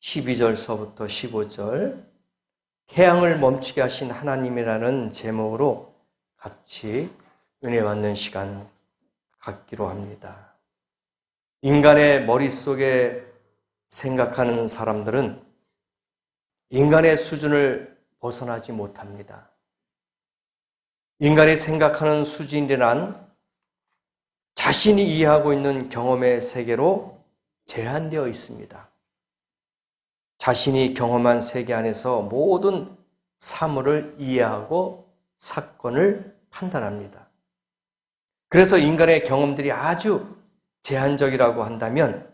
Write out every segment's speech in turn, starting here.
12절서부터 15절 태양을 멈추게 하신 하나님이라는 제목으로 같이 은혜 받는 시간 갖기로 합니다. 인간의 머릿속에 생각하는 사람들은 인간의 수준을 벗어나지 못합니다. 인간이 생각하는 수준이란 자신이 이해하고 있는 경험의 세계로 제한되어 있습니다. 자신이 경험한 세계 안에서 모든 사물을 이해하고 사건을 판단합니다. 그래서 인간의 경험들이 아주 제한적이라고 한다면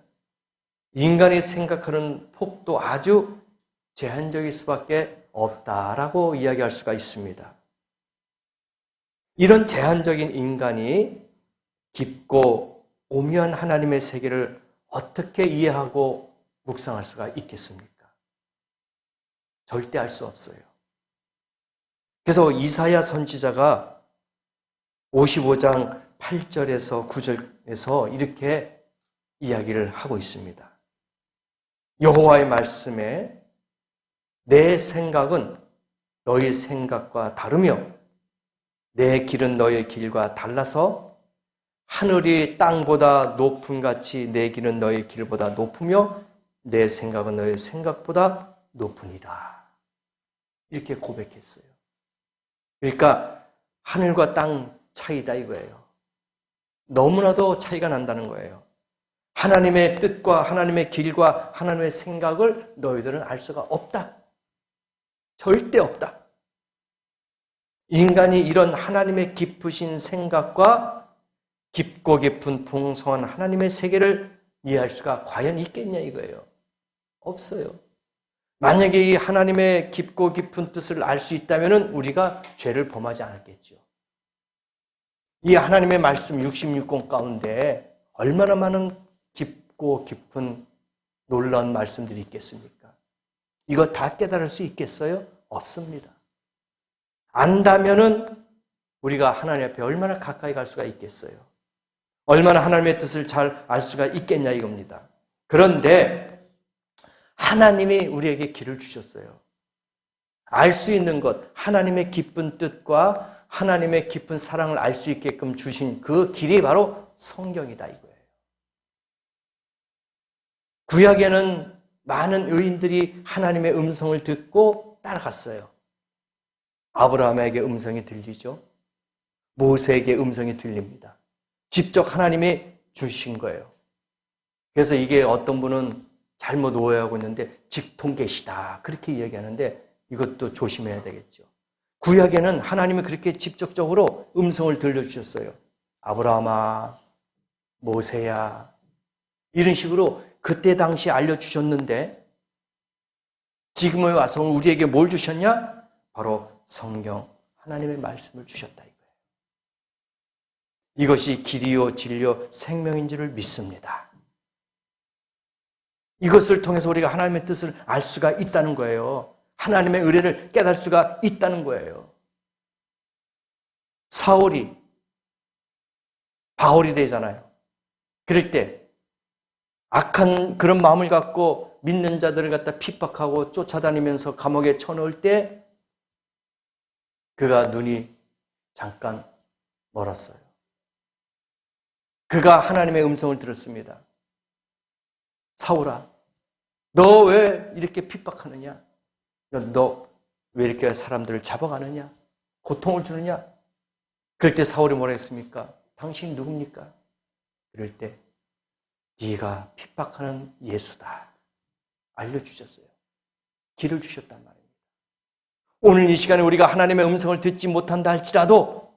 인간이 생각하는 폭도 아주 제한적일 수밖에 없다라고 이야기할 수가 있습니다. 이런 제한적인 인간이 깊고 오묘한 하나님의 세계를 어떻게 이해하고 묵상할 수가 있겠습니까? 절대 알 수 없어요. 그래서 이사야 선지자가 55장 8절에서 9절에서 이렇게 이야기를 하고 있습니다. 여호와의 말씀에 내 생각은 너희 생각과 다르며 내 길은 너희 길과 달라서 하늘이 땅보다 높음같이 내 길은 너희 길보다 높으며 내 생각은 너희 생각보다 높으니라. 이렇게 고백했어요. 그러니까 하늘과 땅 차이다 이거예요. 너무나도 차이가 난다는 거예요. 하나님의 뜻과 하나님의 길과 하나님의 생각을 너희들은 알 수가 없다. 절대 없다. 인간이 이런 하나님의 깊으신 생각과 깊고 깊은 풍성한 하나님의 세계를 이해할 수가 과연 있겠냐 이거예요. 없어요. 만약에 이 하나님의 깊고 깊은 뜻을 알 수 있다면 우리가 죄를 범하지 않았겠죠. 이 하나님의 말씀 66권 가운데 얼마나 많은 깊고 깊은 놀라운 말씀들이 있겠습니까? 이거 다 깨달을 수 있겠어요? 없습니다. 안다면은 우리가 하나님 앞에 얼마나 가까이 갈 수가 있겠어요? 얼마나 하나님의 뜻을 잘 알 수가 있겠냐 이겁니다. 그런데 하나님이 우리에게 길을 주셨어요. 알 수 있는 것, 하나님의 깊은 뜻과 하나님의 깊은 사랑을 알 수 있게끔 주신 그 길이 바로 성경이다 이거예요. 구약에는 많은 의인들이 하나님의 음성을 듣고 따라갔어요. 아브라함에게 음성이 들리죠. 모세에게 음성이 들립니다. 직접 하나님이 주신 거예요. 그래서 이게 어떤 분은 잘못 오해하고 있는데 직통계시다 그렇게 이야기하는데 이것도 조심해야 되겠죠. 구약에는 하나님이 그렇게 직접적으로 음성을 들려주셨어요. 아브라함아, 모세야 이런 식으로 그때 당시 알려주셨는데 지금에 와서 우리에게 뭘 주셨냐? 바로 성경, 하나님의 말씀을 주셨다 이거예요. 이것이 길이요 진리요 생명인 줄을 믿습니다. 이것을 통해서 우리가 하나님의 뜻을 알 수가 있다는 거예요. 하나님의 의뢰를 깨달을 수가 있다는 거예요. 사울이 바울이 되잖아요. 그럴 때 악한 그런 마음을 갖고 믿는 자들을 갖다 핍박하고 쫓아다니면서 감옥에 쳐넣을 때 그가 눈이 잠깐 멀었어요. 그가 하나님의 음성을 들었습니다. 사울아, 너 왜 이렇게 핍박하느냐? 너 왜 이렇게 사람들을 잡아가느냐? 고통을 주느냐? 그럴 때 사울이 뭐라 했습니까? 당신이 누굽니까? 그럴 때 네가 핍박하는 예수다. 알려주셨어요. 길을 주셨단 말입니다. 오늘 이 시간에 우리가 하나님의 음성을 듣지 못한다 할지라도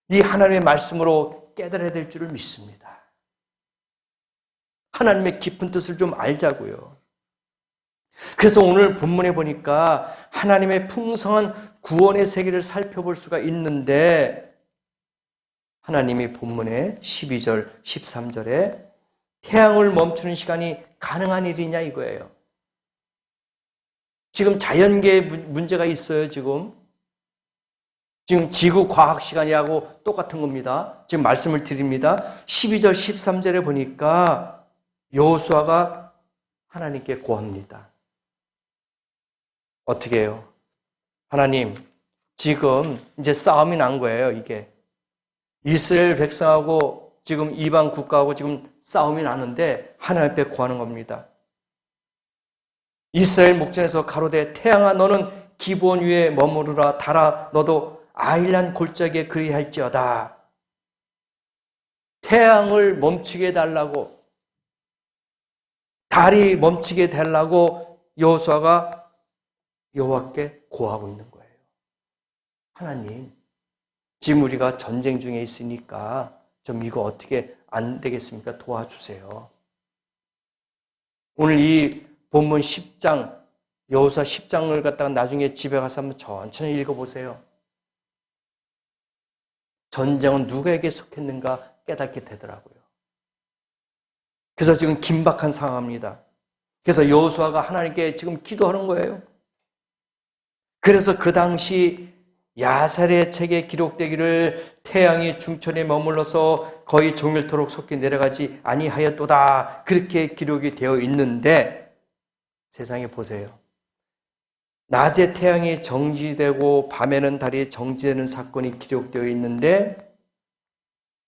이 하나님의 말씀으로 깨달아야 될 줄을 믿습니다. 하나님의 깊은 뜻을 좀 알자고요. 그래서 오늘 본문에 보니까 하나님의 풍성한 구원의 세계를 살펴볼 수가 있는데 하나님이 본문에 12절, 13절에 태양을 멈추는 시간이 가능한 일이냐 이거예요. 지금 자연계에 문제가 있어요. 지금 지구 과학 시간이하고 똑같은 겁니다. 지금 말씀을 드립니다. 12절, 13절에 보니까 여호수아가 하나님께 구합니다. 어떻게 해요? 하나님, 지금 이제 싸움이 난 거예요, 이게. 이스라엘 백성하고 지금 이방 국가하고 지금 싸움이 나는데 하나님 앞에 구하는 겁니다. 이스라엘 목전에서 가로되 태양아 너는 기브온 위에 머무르라. 달아 너도 아일란 골짜기에 그리할지어다. 태양을 멈추게 해달라고, 달이 멈추게 해달라고 여호수아가 여호와께 구하고 있는 거예요. 하나님, 지금 우리가 전쟁 중에 있으니까 좀 이거 어떻게 안 되겠습니까? 도와주세요. 오늘 이 본문 10장, 여호수아 10장을 갖다가 나중에 집에 가서 한번 천천히 읽어보세요. 전쟁은 누구에게 속했는가 깨닫게 되더라고요. 그래서 지금 긴박한 상황입니다. 그래서 여호수아가 하나님께 지금 기도하는 거예요. 그래서 그 당시 야살의 책에 기록되기를 태양이 중천에 머물러서 거의 종일토록 솟게 내려가지 아니하였도다. 그렇게 기록이 되어 있는데 세상에 보세요. 낮에 태양이 정지되고 밤에는 달이 정지되는 사건이 기록되어 있는데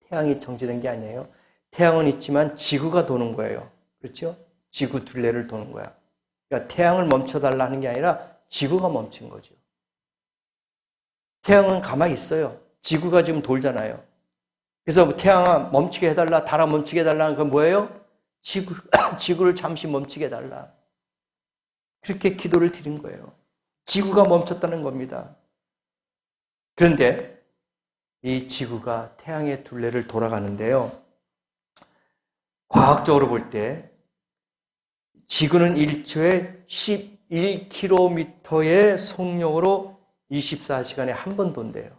태양이 정지된 게 아니에요. 태양은 있지만 지구가 도는 거예요. 그렇죠? 지구 둘레를 도는 거야. 그러니까 태양을 멈춰달라 하는 게 아니라 지구가 멈춘 거죠. 태양은 가만히 있어요. 지구가 지금 돌잖아요. 그래서 태양아 멈추게 해달라, 달아 멈추게 해달라. 그건 뭐예요? 지구를 잠시 멈추게 해달라. 그렇게 기도를 드린 거예요. 지구가 멈췄다는 겁니다. 그런데 이 지구가 태양의 둘레를 돌아가는데요. 과학적으로 볼 때 지구는 1초에 11km의 속력으로 24시간에 한 번 돈대요.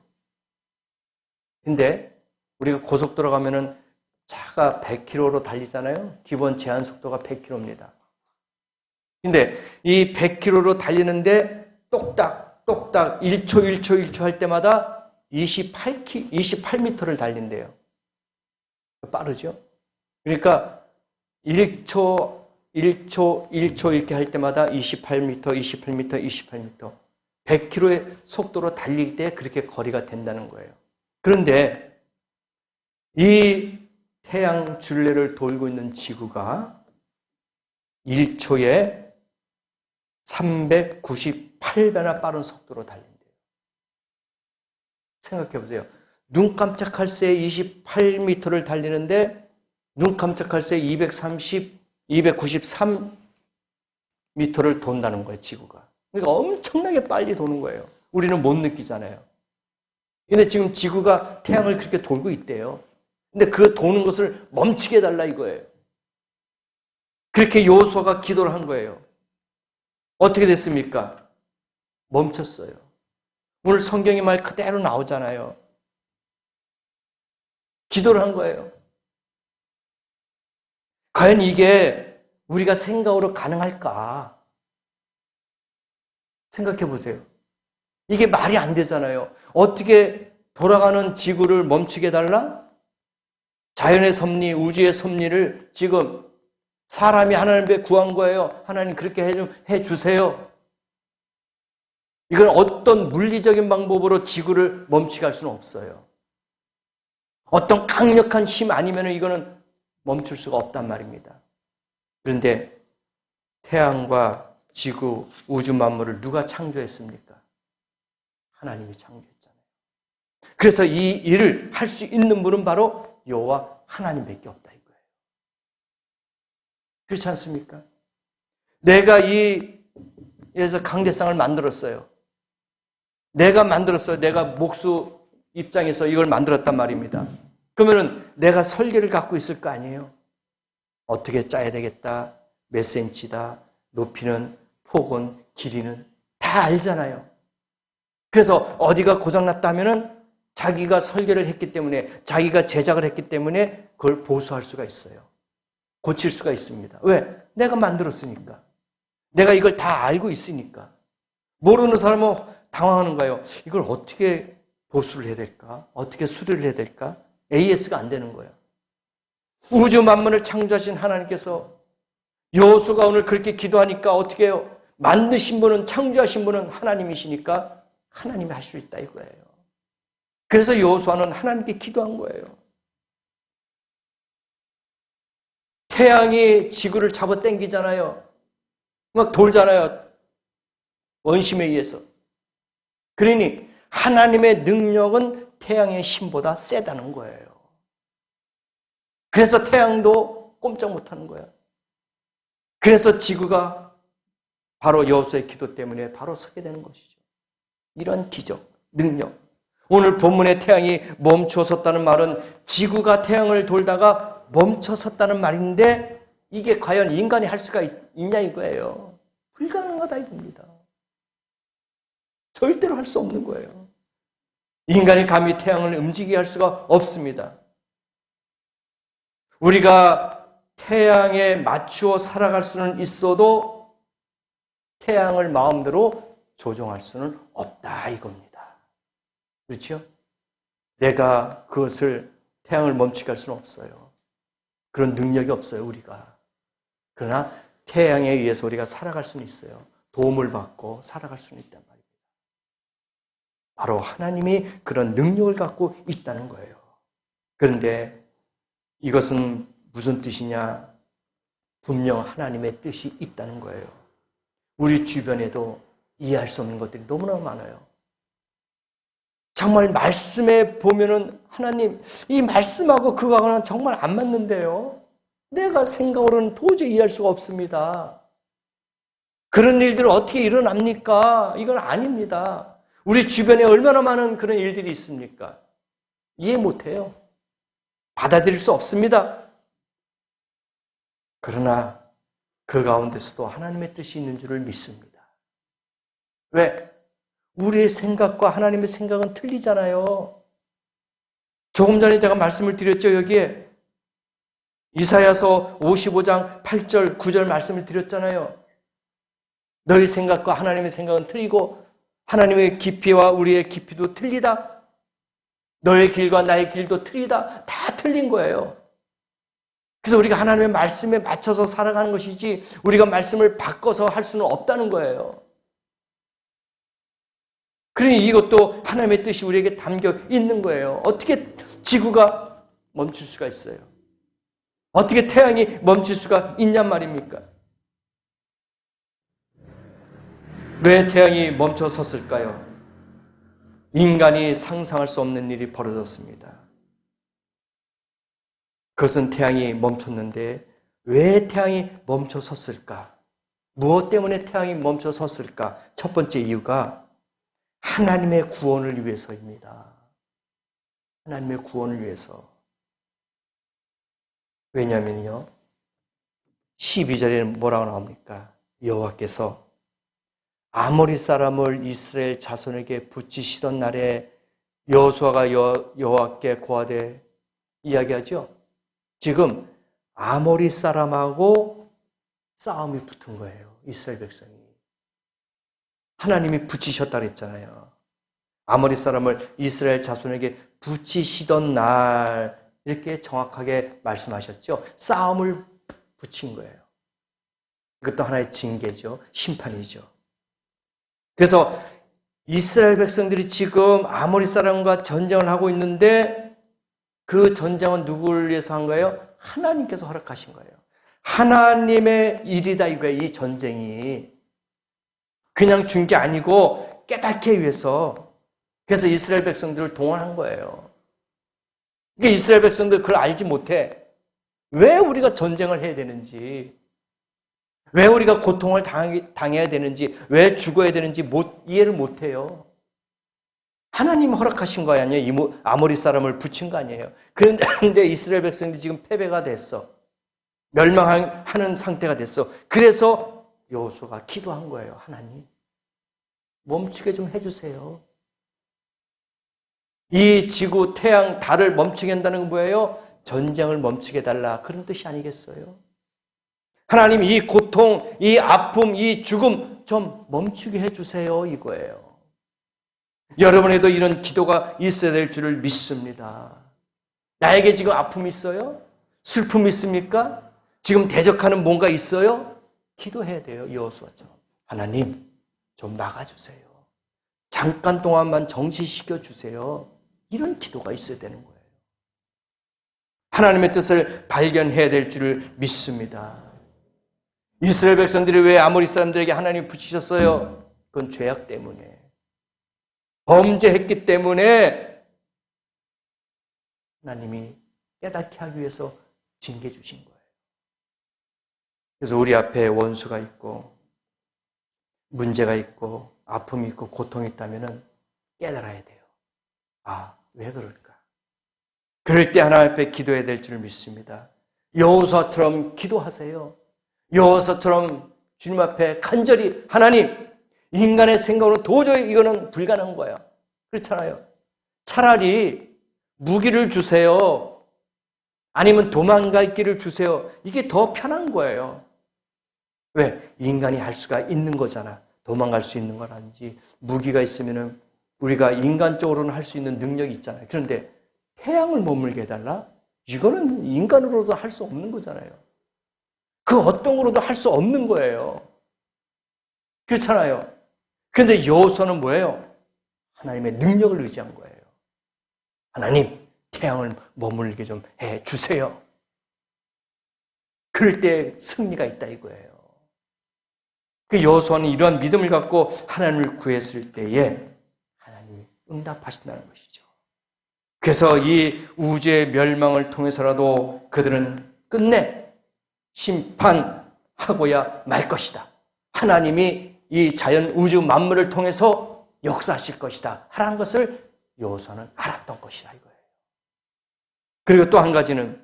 근데 우리가 고속도로 가면은 차가 100km로 달리잖아요. 기본 제한 속도가 100km입니다. 근데 이 100km로 달리는데 똑딱 1초 할 때마다 28m를 달린대요. 빠르죠? 그러니까 1초 이렇게 할 때마다 28m. 100km의 속도로 달릴 때 그렇게 거리가 된다는 거예요. 그런데 이 태양 둘레를 돌고 있는 지구가 1초에 398배나 빠른 속도로 달린대요. 생각해 보세요. 눈 깜짝할 새 28m를 달리는데 눈 깜짝할 새 293m를 돈다는 거예요, 지구가. 그러니까 엄청나게 빨리 도는 거예요. 우리는 못 느끼잖아요. 근데 지금 지구가 태양을 그렇게 돌고 있대요. 근데 그 도는 것을 멈추게 해달라 이거예요. 그렇게 여호수아가 기도를 한 거예요. 어떻게 됐습니까? 멈췄어요. 오늘 성경의 말 그대로 나오잖아요. 기도를 한 거예요. 과연 이게 우리가 생각으로 가능할까? 생각해 보세요. 이게 말이 안 되잖아요. 어떻게 돌아가는 지구를 멈추게 해달라? 자연의 섭리, 우주의 섭리를 지금 사람이 하나님께 구한 거예요. 하나님 그렇게 해주세요. 이건 어떤 물리적인 방법으로 지구를 멈추게 할 수는 없어요. 어떤 강력한 힘 아니면 이거는 멈출 수가 없단 말입니다. 그런데 태양과 지구, 우주 만물을 누가 창조했습니까? 하나님이 창조했잖아요. 그래서 이 일을 할 수 있는 분은 바로 여호와 하나님밖에 없다 이거예요. 그렇지 않습니까? 내가 그래서 강대상을 만들었어요. 내가 만들었어요. 내가 목수 입장에서 이걸 만들었단 말입니다. 그러면은 내가 설계를 갖고 있을 거 아니에요? 어떻게 짜야 되겠다, 몇 센치다, 높이는, 폭은, 길이는 다 알잖아요. 그래서 어디가 고장났다 하면은 자기가 설계를 했기 때문에, 자기가 제작을 했기 때문에 그걸 보수할 수가 있어요. 고칠 수가 있습니다. 왜? 내가 만들었으니까. 내가 이걸 다 알고 있으니까. 모르는 사람은 당황하는 거예요. 이걸 어떻게 보수를 해야 될까? 어떻게 수리를 해야 될까? AS가 안 되는 거예요. 우주 만물을 창조하신 하나님께서 여호수아가 오늘 그렇게 기도하니까 어떻게 해요? 만드신 분은, 창조하신 분은 하나님이시니까 하나님이 할 수 있다 이거예요. 그래서 여호수아는 하나님께 기도한 거예요. 태양이 지구를 잡아당기잖아요. 막 돌잖아요. 원심에 의해서. 그러니 하나님의 능력은 태양의 힘보다 세다는 거예요. 그래서 태양도 꼼짝 못하는 거예요. 그래서 지구가 바로 여호수아의 기도 때문에 바로 서게 되는 것이죠. 이런 기적, 능력. 오늘 본문의 태양이 멈춰 섰다는 말은 지구가 태양을 돌다가 멈춰 섰다는 말인데 이게 과연 인간이 할 수가 있냐 이거예요. 불가능하다 이겁니다. 절대로 할 수 없는 거예요. 인간이 감히 태양을 움직이게 할 수가 없습니다. 우리가 태양에 맞추어 살아갈 수는 있어도 태양을 마음대로 조종할 수는 없다 이겁니다. 그렇죠? 내가 그것을 태양을 멈추게 할 수는 없어요. 그런 능력이 없어요 우리가. 그러나 태양에 의해서 우리가 살아갈 수는 있어요. 도움을 받고 살아갈 수는 있단 말입니다. 바로 하나님이 그런 능력을 갖고 있다는 거예요. 그런데 이것은 무슨 뜻이냐? 분명 하나님의 뜻이 있다는 거예요. 우리 주변에도 이해할 수 없는 것들이 너무나 많아요. 정말 말씀에 보면은 하나님 이 말씀하고 그거하고는 정말 안 맞는데요. 내가 생각으로는 도저히 이해할 수가 없습니다. 그런 일들은 어떻게 일어납니까? 이건 아닙니다. 우리 주변에 얼마나 많은 그런 일들이 있습니까? 이해 못해요. 받아들일 수 없습니다. 그러나 그 가운데서도 하나님의 뜻이 있는 줄을 믿습니다. 왜? 우리의 생각과 하나님의 생각은 틀리잖아요. 조금 전에 제가 말씀을 드렸죠. 여기에 이사야서 55장 8절 9절 말씀을 드렸잖아요. 너희 생각과 하나님의 생각은 틀리고 하나님의 깊이와 우리의 깊이도 틀리다. 너의 길과 나의 길도 틀리다. 다 틀린 거예요. 그래서 우리가 하나님의 말씀에 맞춰서 살아가는 것이지 우리가 말씀을 바꿔서 할 수는 없다는 거예요. 그러니 이것도 하나님의 뜻이 우리에게 담겨 있는 거예요. 어떻게 지구가 멈출 수가 있어요? 어떻게 태양이 멈출 수가 있냔 말입니까? 왜 태양이 멈춰 섰을까요? 인간이 상상할 수 없는 일이 벌어졌습니다. 그것은 태양이 멈췄는데 왜 태양이 멈춰 섰을까? 무엇 때문에 태양이 멈춰 섰을까? 첫 번째 이유가 하나님의 구원을 위해서입니다. 하나님의 구원을 위해서. 왜냐하면요. 12절에는 뭐라고 나옵니까? 여호와께서 아모리 사람을 이스라엘 자손에게 붙이시던 날에 여호수아가 여호와께 고하되 이야기하죠. 지금 아모리 사람하고 싸움이 붙은 거예요. 이스라엘 백성이. 하나님이 붙이셨다 그랬잖아요. 아모리 사람을 이스라엘 자손에게 붙이시던 날 이렇게 정확하게 말씀하셨죠. 싸움을 붙인 거예요. 이것도 하나의 징계죠. 심판이죠. 그래서 이스라엘 백성들이 지금 아모리 사람과 전쟁을 하고 있는데 그 전쟁은 누구를 위해서 한 거예요? 하나님께서 허락하신 거예요. 하나님의 일이다 이거예요. 이 전쟁이. 그냥 준 게 아니고 깨닫게 위해서. 그래서 이스라엘 백성들을 동원한 거예요. 그러니까 이스라엘 백성들 그걸 알지 못해. 왜 우리가 전쟁을 해야 되는지, 왜 우리가 고통을 당해야 되는지, 왜 죽어야 되는지 이해를 못해요. 하나님 허락하신 거 아니에요. 아모리 사람을 붙인 거 아니에요. 그런데 이스라엘 백성들이 지금 패배가 됐어. 멸망하는 상태가 됐어. 그래서 여호수아가 기도한 거예요. 하나님 멈추게 좀 해주세요. 이 지구, 태양, 달을 멈추게 한다는 건 뭐예요? 전쟁을 멈추게 해달라. 그런 뜻이 아니겠어요? 하나님 이 고통, 이 아픔, 이 죽음 좀 멈추게 해주세요. 이거예요. 여러분에도 이런 기도가 있어야 될 줄을 믿습니다. 나에게 지금 아픔이 있어요? 슬픔이 있습니까? 지금 대적하는 뭔가 있어요? 기도해야 돼요. 여호수아처럼. 하나님, 좀 막아주세요. 잠깐 동안만 정지시켜 주세요. 이런 기도가 있어야 되는 거예요. 하나님의 뜻을 발견해야 될 줄을 믿습니다. 이스라엘 백성들이 왜 아모리 사람들에게 하나님이 붙이셨어요? 그건 죄악 때문에. 범죄했기 때문에 하나님이 깨닫게 하기 위해서 징계 주신 거예요. 그래서 우리 앞에 원수가 있고 문제가 있고 아픔이 있고 고통이 있다면 깨달아야 돼요. 아, 왜 그럴까? 그럴 때 하나님 앞에 기도해야 될 줄 믿습니다. 여호수아처럼 기도하세요. 여호수아처럼 주님 앞에 간절히 하나님, 인간의 생각으로 도저히 이거는 불가능한 거야. 그렇잖아요. 차라리 무기를 주세요. 아니면 도망갈 길을 주세요. 이게 더 편한 거예요. 왜? 인간이 할 수가 있는 거잖아. 도망갈 수 있는 건 아니지. 무기가 있으면은 우리가 인간적으로는 할 수 있는 능력이 있잖아요. 그런데 태양을 머물게 해달라? 이거는 인간으로도 할 수 없는 거잖아요. 그 어떤 거로도 할 수 없는 거예요. 그렇잖아요. 그런데 여호수아는 뭐예요? 하나님의 능력을 의지한 거예요. 하나님, 태양을 머물게 좀 해주세요. 그럴 때 승리가 있다 이거예요. 그 여호수아는 이러한 믿음을 갖고 하나님을 구했을 때에 하나님이 응답하신다는 것이죠. 그래서 이 우주의 멸망을 통해서라도 그들은 끝내 심판하고야 말 것이다. 하나님이 이 자연 우주 만물을 통해서 역사하실 것이다. 하라는 것을 여호수아는 알았던 것이다 이거예요. 그리고 또 한 가지는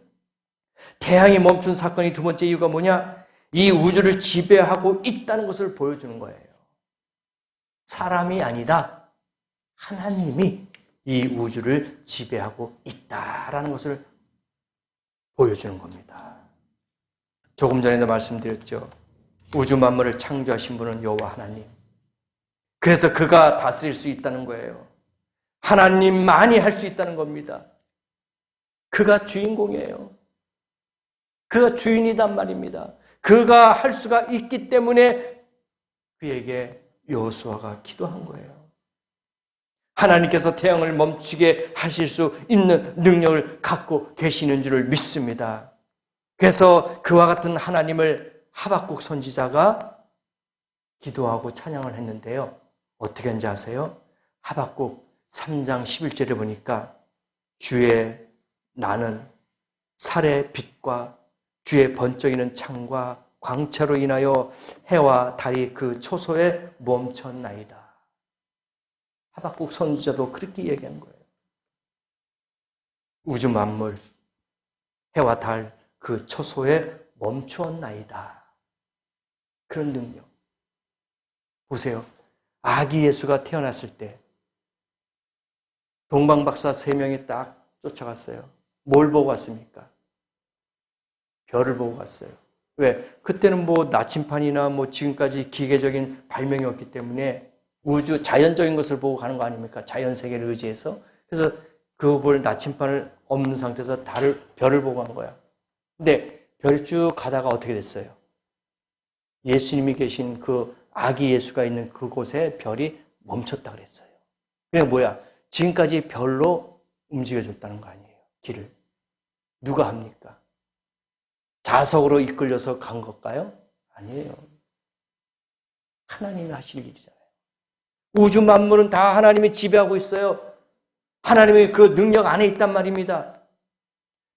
태양이 멈춘 사건이 두 번째 이유가 뭐냐? 이 우주를 지배하고 있다는 것을 보여주는 거예요. 사람이 아니다. 하나님이 이 우주를 지배하고 있다라는 것을 보여주는 겁니다. 조금 전에도 말씀드렸죠. 우주 만물을 창조하신 분은 여호와 하나님. 그래서 그가 다스릴 수 있다는 거예요. 하나님만이 할 수 있다는 겁니다. 그가 주인공이에요. 그가 주인이단 말입니다. 그가 할 수가 있기 때문에 그에게 여호수아가 기도한 거예요. 하나님께서 태양을 멈추게 하실 수 있는 능력을 갖고 계시는 줄을 믿습니다. 그래서 그와 같은 하나님을 하박국 선지자가 기도하고 찬양을 했는데요. 어떻게 한지 아세요? 하박국 3장 11절에 보니까 주의 나는 살의 빛과 주의 번쩍이는 창과 광채로 인하여 해와 달이 그 초소에 멈췄나이다. 하박국 선지자도 그렇게 얘기한 거예요. 우주 만물, 해와 달 그 초소에 멈추었나이다. 그런 능력. 보세요. 아기 예수가 태어났을 때 동방박사 3명이 딱 쫓아갔어요. 뭘 보고 갔습니까? 별을 보고 갔어요. 왜? 그때는 뭐 나침판이나 뭐 지금까지 기계적인 발명이 없기 때문에 우주 자연적인 것을 보고 가는 거 아닙니까? 자연 세계를 의지해서. 그래서 그 볼 나침판을 없는 상태에서 별을 보고 간 거야. 근데 별이 쭉 가다가 어떻게 됐어요? 예수님이 계신 그 아기 예수가 있는 그곳에 별이 멈췄다 그랬어요. 그게 뭐야? 지금까지 별로 움직여줬다는 거 아니에요. 길을. 누가 합니까? 자석으로 이끌려서 간 걸까요? 아니에요. 하나님이 하실 일이잖아요. 우주 만물은 다 하나님이 지배하고 있어요. 하나님의 그 능력 안에 있단 말입니다.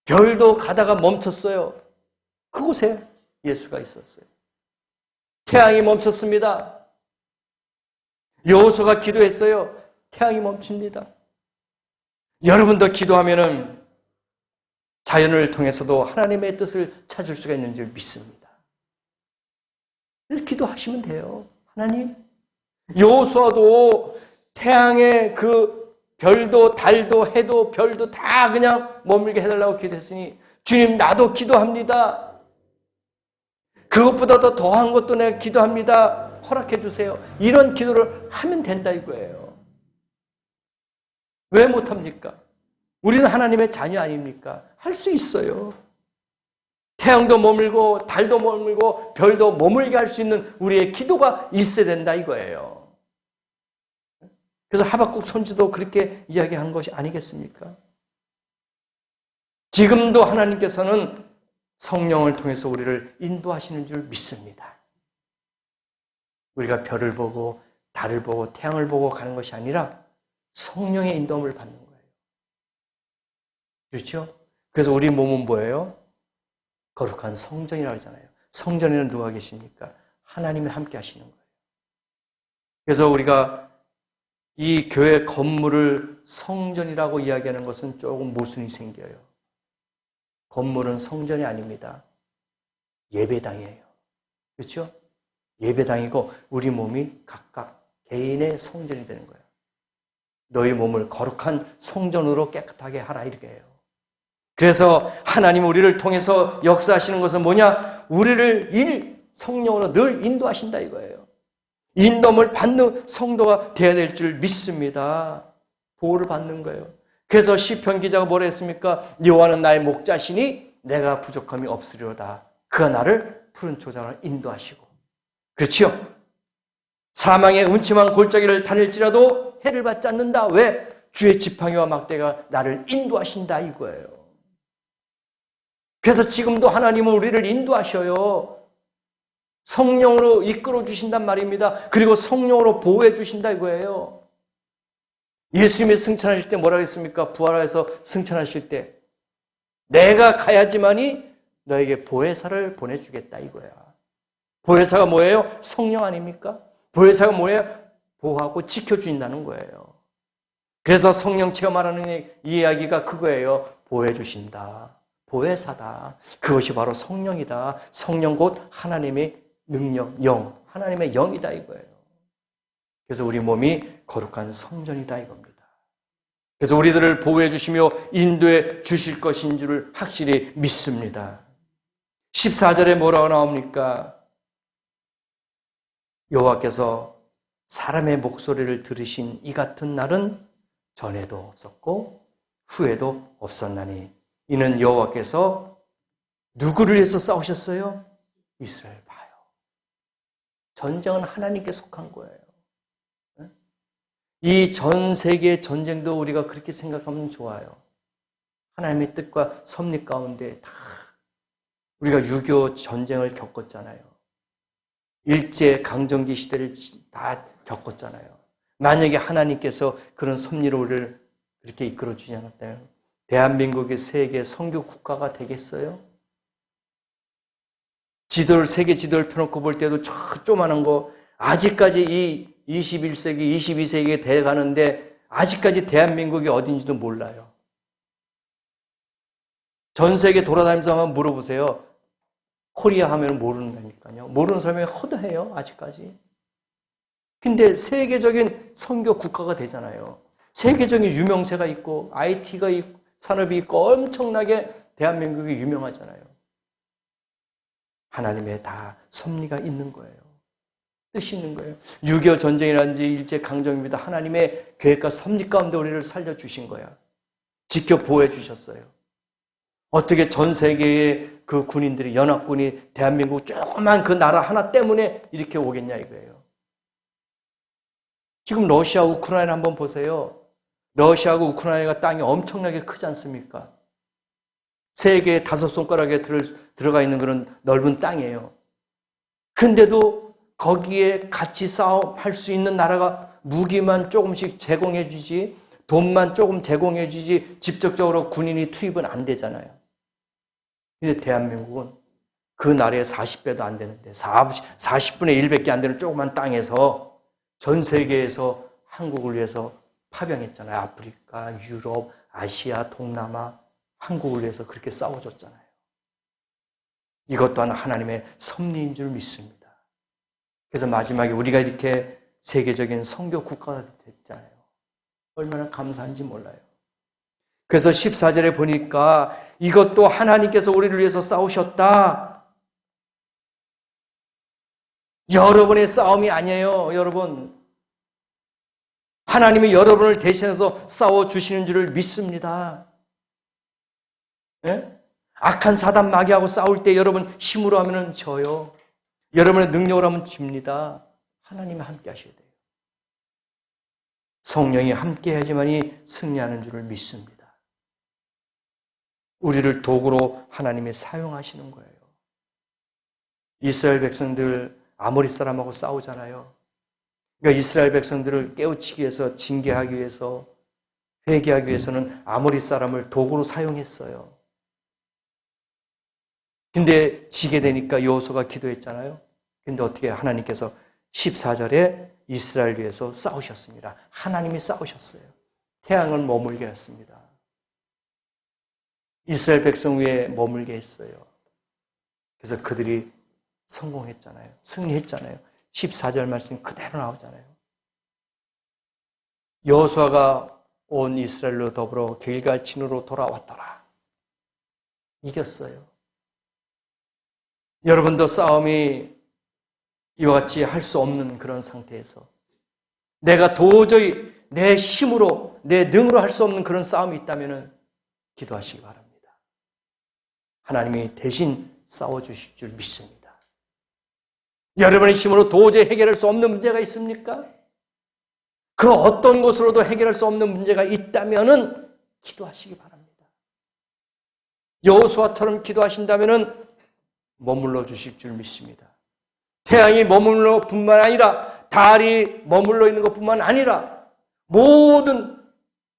별도 가다가 멈췄어요. 그곳에 예수가 있었어요. 태양이 멈췄습니다. 여호수아가 기도했어요. 태양이 멈춥니다. 여러분도 기도하면은 자연을 통해서도 하나님의 뜻을 찾을 수가 있는 줄 믿습니다. 그래서 기도하시면 돼요. 하나님, 여호수아도 태양의 그 별도 달도 해도 별도 다 그냥 머물게 해달라고 기도했으니 주님 나도 기도합니다. 그것보다 더 더한 것도 내가 기도합니다. 허락해 주세요. 이런 기도를 하면 된다 이거예요. 왜 못합니까? 우리는 하나님의 자녀 아닙니까? 할 수 있어요. 태양도 머물고 달도 머물고 별도 머물게 할 수 있는 우리의 기도가 있어야 된다 이거예요. 그래서 하박국 선지도 그렇게 이야기한 것이 아니겠습니까? 지금도 하나님께서는 성령을 통해서 우리를 인도하시는 줄 믿습니다. 우리가 별을 보고 달을 보고 태양을 보고 가는 것이 아니라 성령의 인도함을 받는 거예요. 그렇죠? 그래서 우리 몸은 뭐예요? 거룩한 성전이라고 하잖아요. 성전에는 누가 계십니까? 하나님이 함께 하시는 거예요. 그래서 우리가 이 교회 건물을 성전이라고 이야기하는 것은 조금 모순이 생겨요. 건물은 성전이 아닙니다. 예배당이에요. 그렇죠? 예배당이고 우리 몸이 각각 개인의 성전이 되는 거예요. 너희 몸을 거룩한 성전으로 깨끗하게 하라 이렇게 해요. 그래서 하나님 우리를 통해서 역사하시는 것은 뭐냐? 우리를 성령으로 늘 인도하신다 이거예요. 인도함을 받는 성도가 되어야 될 줄 믿습니다. 보호를 받는 거예요. 그래서 시편 기자가 뭐라 했습니까? 여호와는 나의 목자시니 내가 부족함이 없으리로다. 그가 나를 푸른 초장을 인도하시고. 그렇지요? 사망의 음침한 골짜기를 다닐지라도 해를 받지 않는다. 왜? 주의 지팡이와 막대가 나를 인도하신다 이거예요. 그래서 지금도 하나님은 우리를 인도하셔요. 성령으로 이끌어 주신단 말입니다. 그리고 성령으로 보호해 주신다 이거예요. 예수님이 승천하실 때 뭐라고 했습니까? 부활해서 승천하실 때 내가 가야지만이 너에게 보혜사를 보내주겠다 이거야. 보혜사가 뭐예요? 성령 아닙니까? 보혜사가 뭐예요? 보호하고 지켜주신다는 거예요. 그래서 성령체가 말하는 이 이야기가 그거예요. 보호해 주신다. 보혜사다. 그것이 바로 성령이다. 성령 곧 하나님의 능력, 영, 하나님의 영이다 이거예요. 그래서 우리 몸이 거룩한 성전이다 이겁니다. 그래서 우리들을 보호해 주시며 인도해 주실 것인 줄을 확실히 믿습니다. 14절에 뭐라고 나옵니까? 여호와께서 사람의 목소리를 들으신 이 같은 날은 전에도 없었고 후에도 없었나니 이는 여호와께서 누구를 위해서 싸우셨어요? 이스라엘 봐요. 전쟁은 하나님께 속한 거예요. 이 전 세계 전쟁도 우리가 그렇게 생각하면 좋아요. 하나님의 뜻과 섭리 가운데 다 우리가 6.25 전쟁을 겪었잖아요. 일제 강점기 시대를 다 겪었잖아요. 만약에 하나님께서 그런 섭리로 우리를 그렇게 이끌어 주지 않았다면 대한민국이 세계 선교 국가가 되겠어요? 세계 지도를 펴놓고 볼 때도 저 조그마한 거 아직까지 이 21세기, 22세기에 돼가는데 아직까지 대한민국이 어딘지도 몰라요. 전 세계 돌아다니면서 한번 물어보세요. 코리아 하면 모르는다니까요. 모르는 사람이 허다해요. 아직까지. 근데 세계적인 선교 국가가 되잖아요. 세계적인 유명세가 있고 IT가 있고 산업이 있고 엄청나게 대한민국이 유명하잖아요. 하나님의 다 섭리가 있는 거예요. 뜻이 있는 거예요. 6.25 전쟁이라든지 일제 강점기입니다. 하나님의 계획과 섭리 가운데 우리를 살려주신 거야. 지켜 보호해 주셨어요. 어떻게 전 세계의 그 군인들이 연합군이 대한민국 조그만 그 나라 하나 때문에 이렇게 오겠냐 이거예요. 지금 러시아, 우크라이나 한번 보세요. 러시아하고 우크라이나가 땅이 엄청나게 크지 않습니까? 세계의 5손가락에 들어가 있는 그런 넓은 땅이에요. 그런데도 거기에 같이 싸움할 수 있는 나라가 무기만 조금씩 제공해 주지, 돈만 조금 제공해 주지 직접적으로 군인이 투입은 안 되잖아요. 근데 대한민국은 그 나라의 40배도 안 되는데 40분의 1밖에 안 되는 조그만 땅에서 전 세계에서 한국을 위해서 파병했잖아요. 아프리카, 유럽, 아시아, 동남아, 한국을 위해서 그렇게 싸워줬잖아요. 이것 또한 하나님의 섭리인 줄 믿습니다. 그래서 마지막에 우리가 이렇게 세계적인 선교 국가가 됐잖아요. 얼마나 감사한지 몰라요. 그래서 14절에 보니까 이것도 하나님께서 우리를 위해서 싸우셨다. 여러분의 싸움이 아니에요, 여러분. 하나님이 여러분을 대신해서 싸워주시는 줄을 믿습니다. 예? 악한 사단 마귀하고 싸울 때 여러분 힘으로 하면 져요. 여러분의 능력으로 하면 집니다. 하나님이 함께 하셔야 돼요. 성령이 함께 해야지만이 승리하는 줄을 믿습니다. 우리를 도구로 하나님이 사용하시는 거예요. 이스라엘 백성들 아모리 사람하고 싸우잖아요. 그러니까 이스라엘 백성들을 깨우치기 위해서, 징계하기 위해서, 회개하기 위해서는 아모리 사람을 도구로 사용했어요. 근데 지게 되니까 여호수아가 기도했잖아요. 근데 어떻게 하나님께서 14절에 이스라엘 위해서 싸우셨습니다. 하나님이 싸우셨어요. 태양을 머물게 했습니다. 이스라엘 백성 위에 머물게 했어요. 그래서 그들이 성공했잖아요. 승리했잖아요. 14절 말씀이 그대로 나오잖아요. 여호수아가 온 이스라엘로 더불어 길갈 진으로 돌아왔더라. 이겼어요. 여러분도 싸움이 이와 같이 할 수 없는 그런 상태에서 내가 도저히 내 힘으로, 내 능으로 할 수 없는 그런 싸움이 있다면 기도하시기 바랍니다. 하나님이 대신 싸워주실 줄 믿습니다. 여러분의 힘으로 도저히 해결할 수 없는 문제가 있습니까? 그 어떤 것으로도 해결할 수 없는 문제가 있다면 기도하시기 바랍니다. 여호수아처럼 기도하신다면 머물러 주실 줄 믿습니다. 태양이 머물러 뿐만 아니라 달이 머물러 있는 것뿐만 아니라 모든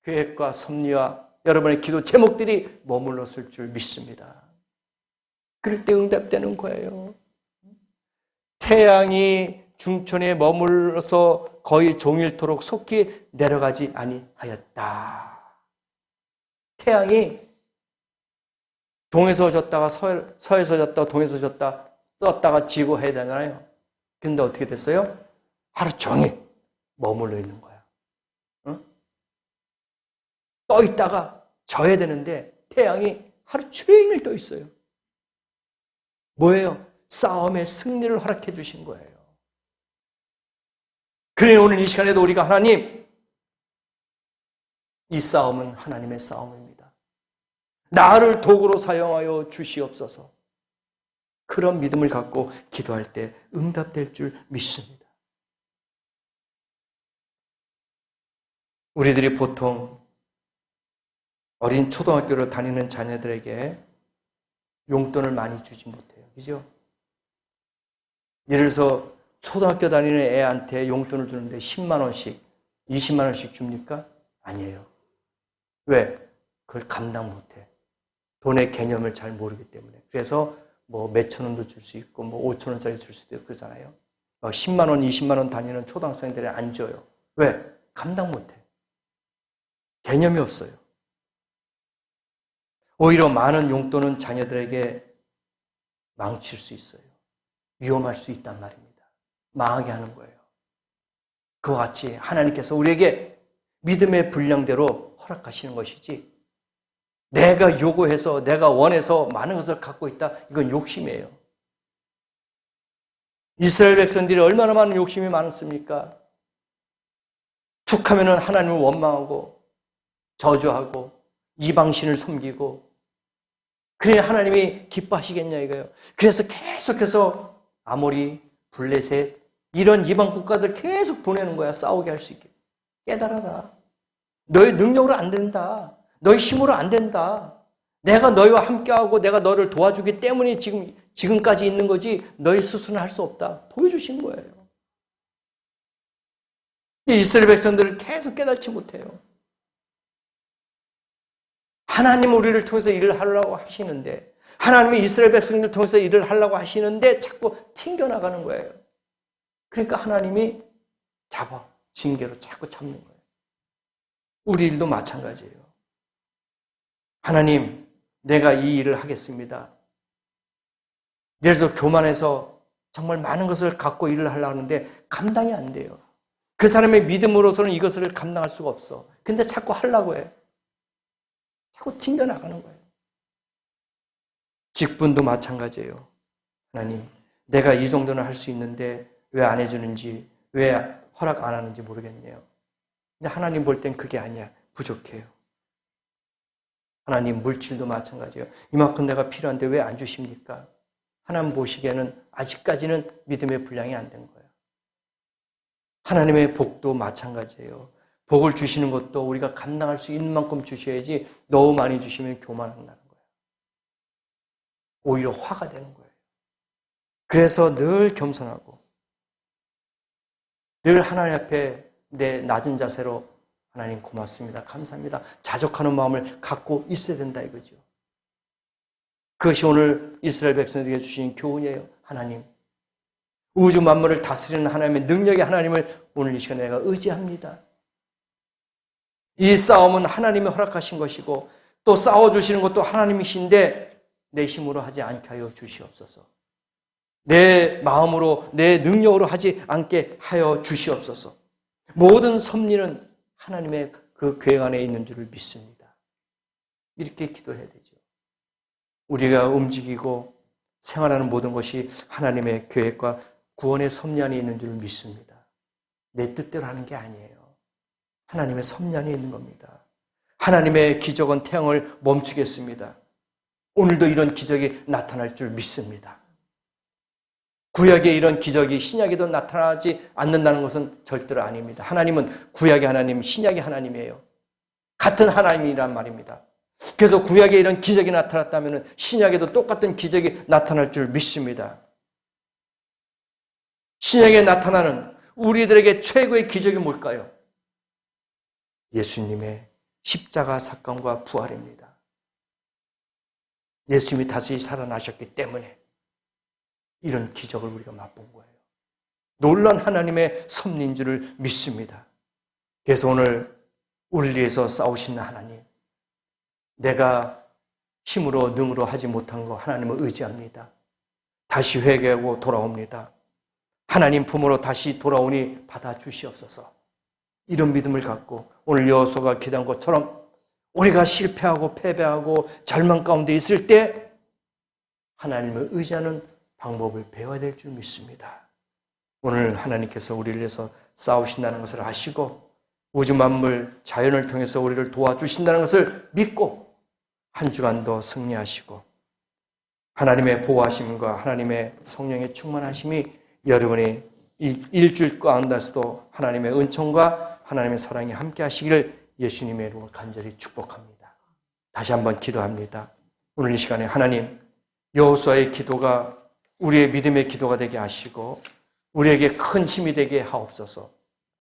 계획과 섭리와 여러분의 기도 제목들이 머물렀을 줄 믿습니다. 그럴 때 응답되는 거예요. 태양이 중천에 머물러서 거의 종일토록 속히 내려가지 아니하였다. 태양이 동에서 졌다가 서에서 졌다가 동에서 졌다 떴다가 지고 해야 되잖아요. 근데 어떻게 됐어요? 하루 종일 머물러 있는 거야. 응? 떠 있다가 져야 되는데 태양이 하루 종일 떠 있어요. 뭐예요? 싸움의 승리를 허락해 주신 거예요. 그러니 오늘 이 시간에도 우리가 하나님, 이 싸움은 하나님의 싸움입니다. 나를 도구로 사용하여 주시옵소서. 그런 믿음을 갖고 기도할 때 응답될 줄 믿습니다. 우리들이 보통 어린 초등학교를 다니는 자녀들에게 용돈을 많이 주지 못해요. 그죠? 예를 들어서 초등학교 다니는 애한테 용돈을 주는데 10만 원씩, 20만 원씩 줍니까? 아니에요. 왜? 그걸 감당 못해. 돈의 개념을 잘 모르기 때문에. 그래서 뭐 몇천 원도 줄 수 있고 뭐 5천 원짜리 줄 수도 있고 그러잖아요. 10만 원, 20만 원 다니는 초등학생들은 안 줘요. 왜? 감당 못해. 개념이 없어요. 오히려 많은 용돈은 자녀들에게 망칠 수 있어요. 위험할 수 있단 말입니다. 망하게 하는 거예요. 그와 같이 하나님께서 우리에게 믿음의 분량대로 허락하시는 것이지 내가 요구해서 내가 원해서 많은 것을 갖고 있다. 이건 욕심이에요. 이스라엘 백성들이 얼마나 많은 욕심이 많았습니까? 툭 하면은 하나님을 원망하고 저주하고 이방신을 섬기고 그러니 하나님이 기뻐하시겠냐 이거예요. 그래서 계속해서 아모리, 블레셋 이런 이방 국가들 계속 보내는 거야. 싸우게 할 수 있게. 깨달아라. 너의 능력으로 안 된다. 너의 힘으로 안 된다. 내가 너희와 함께하고 내가 너를 도와주기 때문에 지금까지 있는 거지 너희 스스로는 할 수 없다. 보여주신 거예요. 이스라엘 백성들을 계속 깨닫지 못해요. 하나님은 우리를 통해서 일을 하려고 하시는데 하나님이 이스라엘 백성들을 통해서 일을 하려고 하시는데 자꾸 튕겨나가는 거예요. 그러니까 하나님이 잡아. 징계로 자꾸 잡는 거예요. 우리 일도 마찬가지예요. 하나님, 내가 이 일을 하겠습니다. 예를 들어서 교만해서 정말 많은 것을 갖고 일을 하려고 하는데 감당이 안 돼요. 그 사람의 믿음으로서는 이것을 감당할 수가 없어. 근데 자꾸 하려고 해. 자꾸 튕겨나가는 거예요. 직분도 마찬가지예요. 하나님, 내가 이 정도는 할 수 있는데 왜 안 해주는지, 왜 허락 안 하는지 모르겠네요. 근데 하나님 볼 땐 그게 아니야. 부족해요. 하나님 물질도 마찬가지예요. 이만큼 내가 필요한데 왜 안 주십니까? 하나님 보시기에는 아직까지는 믿음의 분량이 안 된 거예요. 하나님의 복도 마찬가지예요. 복을 주시는 것도 우리가 감당할 수 있는 만큼 주셔야지 너무 많이 주시면 교만한다는 거예요. 오히려 화가 되는 거예요. 그래서 늘 겸손하고 늘 하나님 앞에 내 낮은 자세로 하나님 고맙습니다. 감사합니다. 자족하는 마음을 갖고 있어야 된다 이거죠. 그것이 오늘 이스라엘 백성들에게 주신 교훈이에요. 하나님, 우주 만물을 다스리는 하나님의 능력의 하나님을 오늘 이 시간에 내가 의지합니다. 이 싸움은 하나님이 허락하신 것이고 또 싸워주시는 것도 하나님이신데 내 힘으로 하지 않게 하여 주시옵소서. 내 마음으로 내 능력으로 하지 않게 하여 주시옵소서. 모든 섭리는 하나님의 그 계획 안에 있는 줄을 믿습니다. 이렇게 기도해야 되죠. 우리가 움직이고 생활하는 모든 것이 하나님의 계획과 구원의 섭리 안에 있는 줄을 믿습니다. 내 뜻대로 하는 게 아니에요. 하나님의 섭리 안에 있는 겁니다. 하나님의 기적은 태양을 멈추겠습니다. 오늘도 이런 기적이 나타날 줄 믿습니다. 구약에 이런 기적이 신약에도 나타나지 않는다는 것은 절대로 아닙니다. 하나님은 구약의 하나님, 신약의 하나님이에요. 같은 하나님이란 말입니다. 그래서 구약에 이런 기적이 나타났다면 신약에도 똑같은 기적이 나타날 줄 믿습니다. 신약에 나타나는 우리들에게 최고의 기적이 뭘까요? 예수님의 십자가 사건과 부활입니다. 예수님이 다시 살아나셨기 때문에 이런 기적을 우리가 맛본 거예요. 놀라운 하나님의 섭리인 줄을 믿습니다. 그래서 오늘 우리를 위해서 싸우시는 하나님, 내가 힘으로 능으로 하지 못한 거 하나님을 의지합니다. 다시 회개하고 돌아옵니다. 하나님 품으로 다시 돌아오니 받아주시옵소서. 이런 믿음을 갖고 오늘 여호수아가 기도한 것처럼 우리가 실패하고 패배하고 절망 가운데 있을 때 하나님을 의지하는 방법을 배워야 될 줄 믿습니다. 오늘 하나님께서 우리를 위해서 싸우신다는 것을 아시고 우주 만물 자연을 통해서 우리를 도와주신다는 것을 믿고 한 주간도 승리하시고 하나님의 보호하심과 하나님의 성령의 충만하심이 여러분의 일주일 가운데서도 하나님의 은총과 하나님의 사랑이 함께 하시기를 예수님의 이름으로 간절히 축복합니다. 다시 한번 기도합니다. 오늘 이 시간에 하나님, 여호수아의 기도가 우리의 믿음의 기도가 되게 하시고 우리에게 큰 힘이 되게 하옵소서.